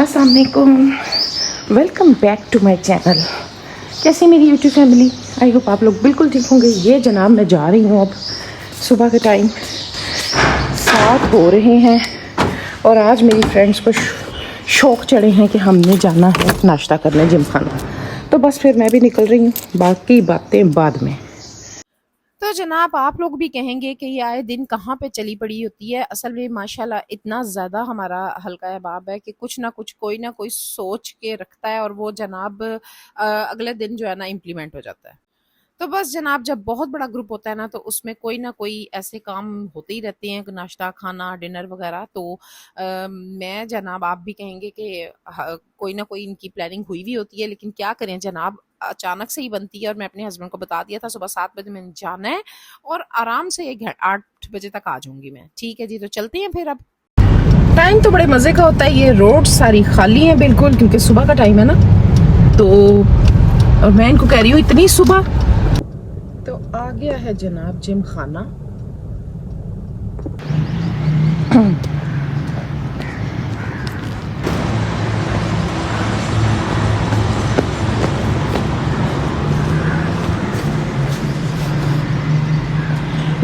अस्सलाम वालेकुम, welcome back to my channel. कैसी मेरी यूट्यूब फैमिली, आई होप आप लोग बिल्कुल ठीक होंगे। ये जनाब मैं जा रही हूँ, अब सुबह के टाइम 7 हो रहे हैं और आज मेरी फ्रेंड्स को शौक़ चढ़े हैं कि हमने जाना है नाश्ता करने जिम खाना। तो बस फिर मैं भी निकल रही हूँ, बाकी बातें बाद में। तो जनाब आप लोग भी कहेंगे कि ये आए दिन कहाँ पे चली पड़ी होती है। असल में माशाल्लाह इतना ज़्यादा हमारा हल्का अहबाब है कि कुछ ना कुछ कोई ना कोई सोच के रखता है और वो जनाब अगले दिन जो है ना इम्प्लीमेंट हो जाता है। तो बस जनाब जब बहुत बड़ा ग्रुप होता है ना तो उसमें कोई ना कोई ऐसे काम होते ही रहते हैं, नाश्ता खाना डिनर वगैरह। तो मैं जनाब आप भी कहेंगे कि कोई ना कोई इनकी प्लानिंग हुई भी होती है, लेकिन क्या करें जनाब अचानक से ही बनती है। और मैं अपने हस्बैंड को बता दिया था सुबह 7 बजे मैंने जाना है और आराम से 8 बजे तक आ जाऊंगी मैं। ठीक है जी, तो चलते हैं फिर। अब टाइम तो बड़े मज़े का होता है, ये रोड सारी खाली है बिल्कुल, क्योंकि सुबह का टाइम है ना। तो और मैं इनको कह रही हूँ इतनी सुबह। तो आ गया है जनाब जिम खाना।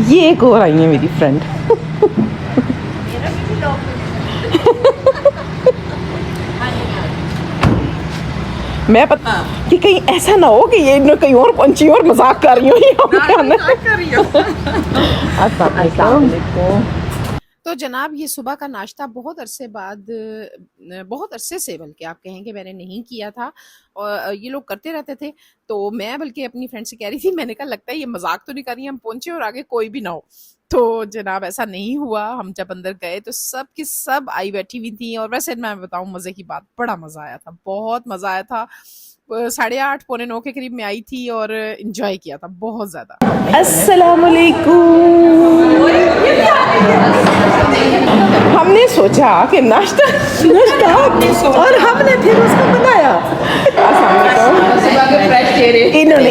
ये एक और आई है मेरी फ्रेंड। मैं पता कि कहीं ऐसा ना हो कि ये कहीं और पहुंची और मजाक कर रही हूँ। तो जनाब ये सुबह का नाश्ता बहुत अरसे बाद, बहुत अरसे से बल्कि आप कहेंगे मैंने नहीं किया था और ये लोग करते रहते थे। तो मैं बल्कि अपनी फ्रेंड से कह रही थी, मैंने कहा लगता है ये मजाक तो नहीं कर रही, हम पहुंचे और आगे कोई भी ना हो। तो जनाब ऐसा नहीं हुआ। हम जब अंदर गए तो सब की सब आई बैठी हुई थी। और वैसे मैं बताऊं मजे की बात, बड़ा मजा आया था, बहुत मजा आया था। 8:30 पौने 9 के करीब में आई थी और इंजॉय किया था बहुत ज्यादा। अस्सलाम वालेकुम। हमने सोचा कि नाश्ता और हमने फिर उसको बनाया। इन्होंने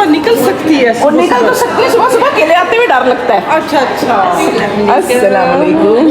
निकल सकती है और निकल तो सकती है, सुबह सुबह अकेले आते हुए डर लगता है। अच्छा अच्छा। अस्सलाम वालेकुम।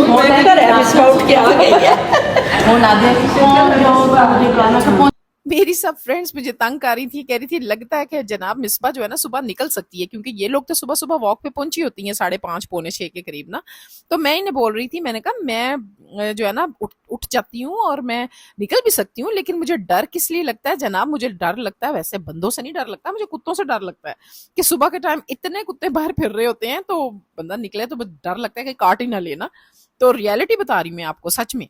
मेरी सब फ्रेंड्स मुझे तंग आ रही थी, कह रही थी लगता है कि जनाब मिसबा जो है ना सुबह निकल सकती है, क्योंकि ये लोग तो सुबह सुबह वॉक पे पहुंची होती हैं 5:30 पौने 6 के करीब ना। तो मैं इन्हें बोल रही थी, मैंने कहा मैं जो है ना उठ जाती हूँ और मैं निकल भी सकती हूँ, लेकिन मुझे डर किस लिए लगता है जनाब, मुझे डर लगता है वैसे बंदों से नहीं डर लगता, मुझे कुत्तों से डर लगता है कि सुबह के टाइम इतने कुत्ते बाहर फिर रहे होते हैं तो बंदा निकले तो डर लगता है कि काट ही ना लेना। तो रियलिटी बता रही हूँ मैं आपको सच में।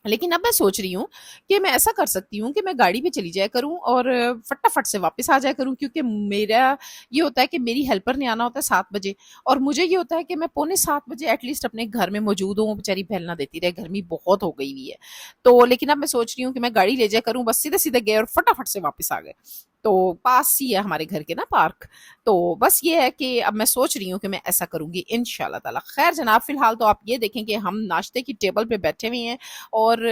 लेकिन अब मैं सोच रही हूँ कि मैं ऐसा कर सकती हूँ कि मैं गाड़ी पे चली जाया करूँ और फटाफट से वापस आ जाया करूँ, क्योंकि मेरा ये होता है कि मेरी हेल्पर ने आना होता है 7 बजे और मुझे ये होता है कि मैं पौने 7 बजे एटलीस्ट अपने घर में मौजूद हूँ। बेचारी बहल ना देती रहे, गर्मी बहुत हो गई हुई है। तो लेकिन अब मैं सोच रही हूँ कि मैं गाड़ी ले जाया करूँ, बस सीधे सीधे गए और फटाफट से वापस आ गए। तो पास ही है हमारे घर के ना पार्क। तो बस ये है कि अब मैं सोच रही हूँ कि मैं ऐसा करूंगी इंशाल्लाह ताला। खैर जनाब फिलहाल तो आप ये देखें कि हम नाश्ते की टेबल पे बैठे हुए हैं और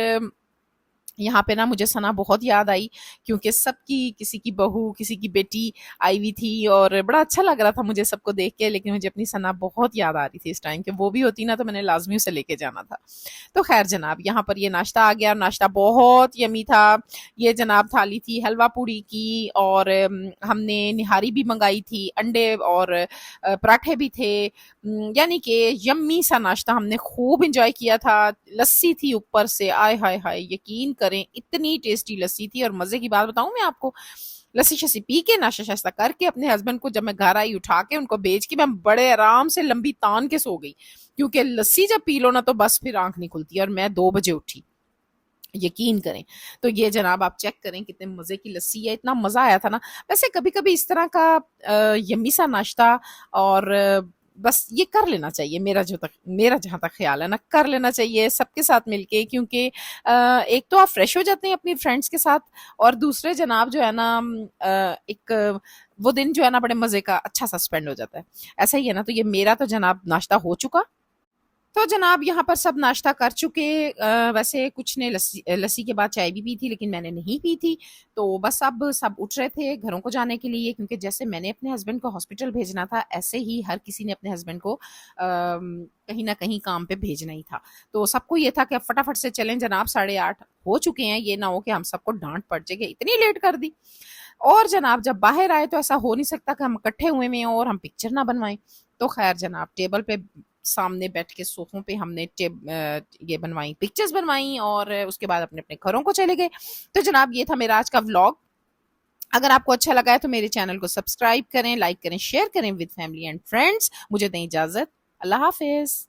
यहाँ पे ना मुझे सना बहुत याद आई, क्योंकि सबकी किसी की बहू किसी की बेटी आई हुई थी और बड़ा अच्छा लग रहा था मुझे सबको देख के। लेकिन मुझे अपनी सना बहुत याद आ रही थी इस टाइम, कि वो भी होती ना तो मैंने लाजमी उसे लेके जाना था। तो खैर जनाब यहाँ पर ये नाश्ता आ गया और नाश्ता बहुत यमी था। ये जनाब थाली थी हलवा पूड़ी की और हमने निहारी भी मंगाई थी, अंडे और पराठे भी थे। यानी कि यम्मी सा नाश्ता हमने खूब इंजॉय किया था। लस्सी थी ऊपर से, आय हाय हाय यकीन करें इतनी टेस्टी लस्सी थी। और मजे की बात बताऊं मैं आपको, लस्सी शस्सी पी के नाश्ता शाश्ता करके अपने हस्बैंड को जब मैं घर आई उठा के उनको बेच के मैं बड़े आराम से लंबी तान के सो गई, क्योंकि लस्सी जब पी लो ना तो बस फिर आंख नहीं खुलती। और मैं 2 बजे उठी, यकीन करें। तो ये जनाब आप चेक करें कितने मजे की लस्सी है, इतना मजा आया था ना। वैसे कभी कभी इस तरह का यम्मी सा नाश्ता और बस ये कर लेना चाहिए, मेरा जहाँ तक ख्याल है ना, कर लेना चाहिए सबके साथ मिलके, क्योंकि एक तो आप फ्रेश हो जाते हैं अपनी फ्रेंड्स के साथ, और दूसरे जनाब जो है ना एक वो दिन जो है ना बड़े मजे का अच्छा सा स्पेंड हो जाता है। ऐसा ही है ना। तो ये मेरा तो जनाब नाश्ता हो चुका। तो जनाब यहाँ पर सब नाश्ता कर चुके। वैसे कुछ ने लस्सी लस्सी के बाद चाय भी पी थी, लेकिन मैंने नहीं पी थी। तो बस अब सब उठ रहे थे घरों को जाने के लिए, क्योंकि जैसे मैंने अपने हस्बैंड को हॉस्पिटल भेजना था, ऐसे ही हर किसी ने अपने हस्बैंड को कहीं ना कहीं काम पे भेजना ही था। तो सबको ये था कि अब फटाफट से चलें जनाब, 8:30 हो चुके हैं, ये ना हो कि हम सबको डांट पड़ जाए कि इतनी लेट कर दी। और जनाब जब बाहर आए तो ऐसा हो नहीं सकता कि हम इकट्ठे हुए में और हम पिक्चर ना बनवाएं। तो खैर जनाब टेबल पे सामने बैठ के सोफों पे हमने ये बनवाई, पिक्चर्स बनवाई, और उसके बाद अपने अपने घरों को चले गए। तो जनाब ये था मेरा आज का व्लॉग। अगर आपको अच्छा लगा है तो मेरे चैनल को सब्सक्राइब करें, लाइक करें, शेयर करें विद फैमिली एंड फ्रेंड्स। मुझे दें इजाजत। अल्लाह हाफिज।